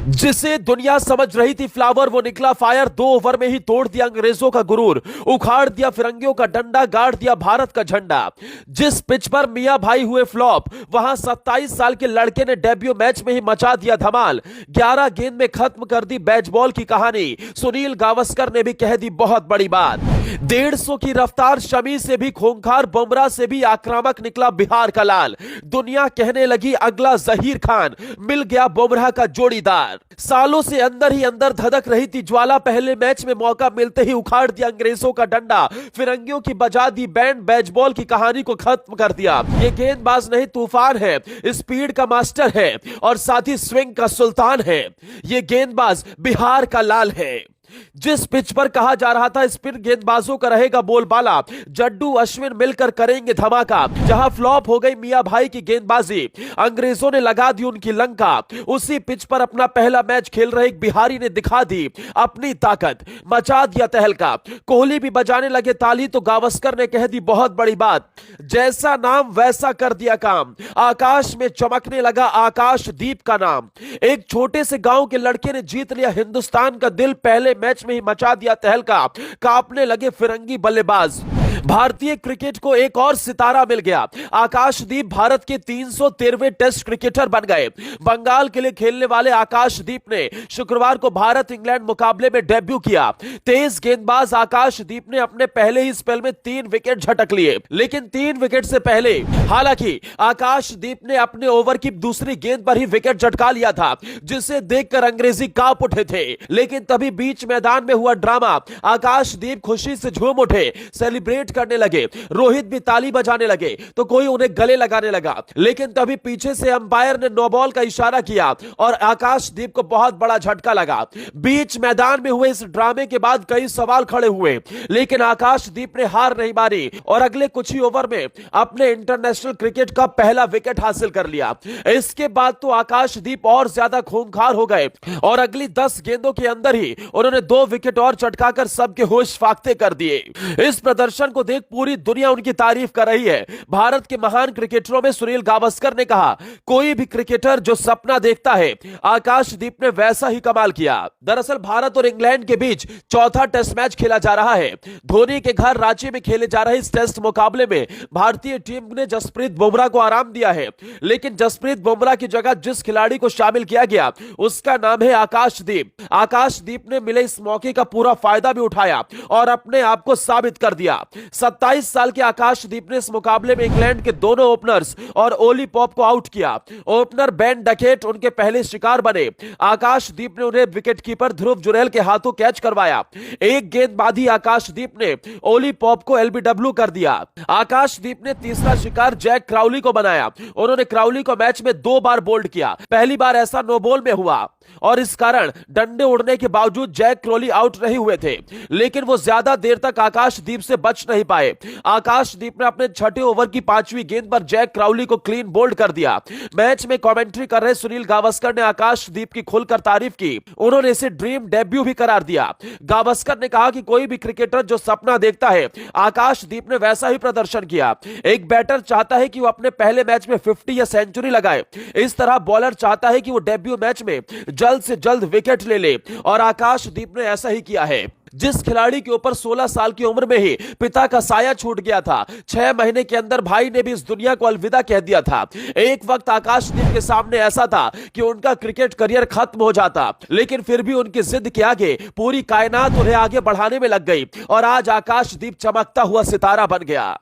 जिसे दुनिया समझ रही थी फ्लावर, वो निकला फायर। 2 ओवर में ही तोड़ दिया अंग्रेजों का गुरूर, उखाड़ दिया फिरंगियों का डंडा, गाड़ दिया भारत का झंडा। जिस पिच पर मियां भाई हुए फ्लॉप, वहां 27 साल के लड़के ने डेब्यू मैच में ही मचा दिया धमाल। 11 गेंद में खत्म कर दी बेसबॉल की कहानी। सुनील गावस्कर ने भी कह दी बहुत बड़ी बात। 150 की रफ्तार शमी से भी खूंखार, बुमराह से भी आक्रामक निकला बिहार का लाल। दुनिया कहने लगी अगला जहीर खान, मिल गया बुमराह का जोड़ीदार। सालों से अंदर ही अंदर धधक रही थी ज्वाला, पहले मैच में मौका मिलते ही उखाड़ दिया अंग्रेजों का डंडा, फिरंगियों की बजा दी बैंड, बेसबॉल की कहानी को खत्म कर दिया। ये गेंदबाज नहीं तूफान है, स्पीड का मास्टर है और साथ ही स्विंग का सुल्तान है। ये गेंदबाज बिहार का लाल है। जिस पिच पर कहा जा रहा था स्पिन गेंदबाजों का रहेगा बोलबाला, जड्डू अश्विन मिलकर करेंगे धमाका, जहां फ्लॉप हो गई मियां भाई की गेंदबाजी, अंग्रेजों ने लगा दी उनकी लंका। उसी पिच पर अपना पहला मैच खेल रहे एक बिहारी ने दिखा दी अपनी ताकत, मचा दिया तहलका। कोहली भी बजाने लगे ताली तो गावस्कर ने कह दी बहुत बड़ी बात। जैसा नाम वैसा कर दिया काम, आकाश में चमकने लगा आकाशदीप का नाम। एक छोटे से गांव के लड़के ने जीत लिया हिंदुस्तान का दिल, पहले मैच में ही मचा दिया तहलका, कांपने लगे फिरंगी बल्लेबाज। भारतीय क्रिकेट को एक और सितारा मिल गया। आकाशदीप भारत के 313वें टेस्ट क्रिकेटर बन गए। बंगाल के लिए खेलने वाले आकाशदीप ने शुक्रवार को भारत इंग्लैंड मुकाबले में डेब्यू किया। तेज गेंदबाज आकाशदीप ने अपने पहले ही स्पेल में 3 विकेट झटक लिए, लेकिन 3 विकेट से पहले हालांकि आकाशदीप ने अपने ओवर की दूसरी गेंद पर ही विकेट झटका लिया था, जिसे देखकर अंग्रेजी कांप उठे थे। लेकिन तभी बीच मैदान में हुआ ड्रामा। आकाशदीप खुशी से झूम उठे, सेलिब्रेट करने लगे, रोहित भी ताली बजाने लगे तो कोई उन्हें गले लगाने लगा। लेकिन तभी पीछे से अंपायर ने नो बॉल का इशारा किया और आकाशदीप को बहुत बड़ा झटका लगा। बीच मैदान में हुए इस ड्रामे के बाद कई सवाल खड़े हुए, लेकिन आकाशदीप ने हार नहीं मानी और अगले कुछ ही ओवर में अपने इंटरनेशनल क्रिकेट का पहला विकेट हासिल कर लिया। इसके बाद तो आकाशदीप और ज्यादा खूंखार हो गए और अगली 10 गेंदों के अंदर ही उन्होंने 2 विकेट और चटकाकर सबके होश फाख्ते कर दिए। इस प्रदर्शन को देख पूरी दुनिया उनकी तारीफ कर रही है। भारत के महान क्रिकेटरों में सुनील गावस्कर ने कहा, कोई भी क्रिकेटर जो सपना देखता है, आकाशदीप ने वैसा ही कमाल किया। दरअसल भारत और इंग्लैंड के बीच चौथा टेस्ट मैच खेला जा रहा है। धोनी के घर रांची में खेले जा रहे इस टेस्ट मुकाबले में भारतीय टीम ने जसप्रीत बुमराह को आराम दिया है, लेकिन जसप्रीत बुमराह की जगह जिस खिलाड़ी को शामिल किया गया उसका नाम है आकाशदीप। आकाशदीप ने मिले इस मौके का पूरा फायदा भी उठाया और अपने आप को साबित कर दिया। 27 साल के आकाशदीप ने इस मुकाबले में इंग्लैंड के दोनों ओपनर्स और ओली पॉप को आउट किया। ओपनर बेन डकेट उनके पहले शिकार बने। आकाशदीप ने उन्हें विकेटकीपर ध्रुव जुरैल के हाथों कैच करवाया। एक गेंद बाद ही आकाशदीप ने ओली पॉप को एलबीडब्ल्यू कर दिया। आकाशदीप ने तीसरा शिकार जैक क्राउली को बनाया। उन्होंने क्राउली को मैच में 2 बार बोल्ड किया। पहली बार ऐसा नो बॉल में हुआ और इस कारण डंडे उड़ने के बावजूद जैक क्राउली आउट नहीं हुए थे, लेकिन वो ज्यादा देर तक आकाशदीप से बच नहीं पाए। आकाशदीप ने अपने छठे ओवर की 5वीं गेंद पर जैक क्राउली को क्लीन बोल्ड कर दिया। मैच में कमेंट्री कर रहे सुनील गावस्कर ने आकाशदीप की खुलकर तारीफ की। उन्होंने इसे ड्रीम डेब्यू भी करार दिया। गावस्कर ने कहा कि कोई भी क्रिकेटर जो सपना देखता है, आकाशदीप ने वैसा ही प्रदर्शन किया। एक बैटर चाहता है कि वो अपने पहले मैच में 50 या सेंचुरी लगाए, इस तरह बॉलर चाहता है कि वो डेब्यू मैच में जल्द से जल्द विकेट ले ले और आकाशदीप ने ऐसा ही किया है। जिस खिलाड़ी के ऊपर 16 साल की उम्र में ही पिता का साया छूट गया था, 6 महीने के अंदर भाई ने भी इस दुनिया को अलविदा कह दिया था। एक वक्त आकाशदीप के सामने ऐसा था कि उनका क्रिकेट करियर खत्म हो जाता, लेकिन फिर भी उनकी जिद के आगे पूरी कायनात उन्हें आगे बढ़ाने में लग गई और आज आकाशदीप चमकता हुआ सितारा बन गया।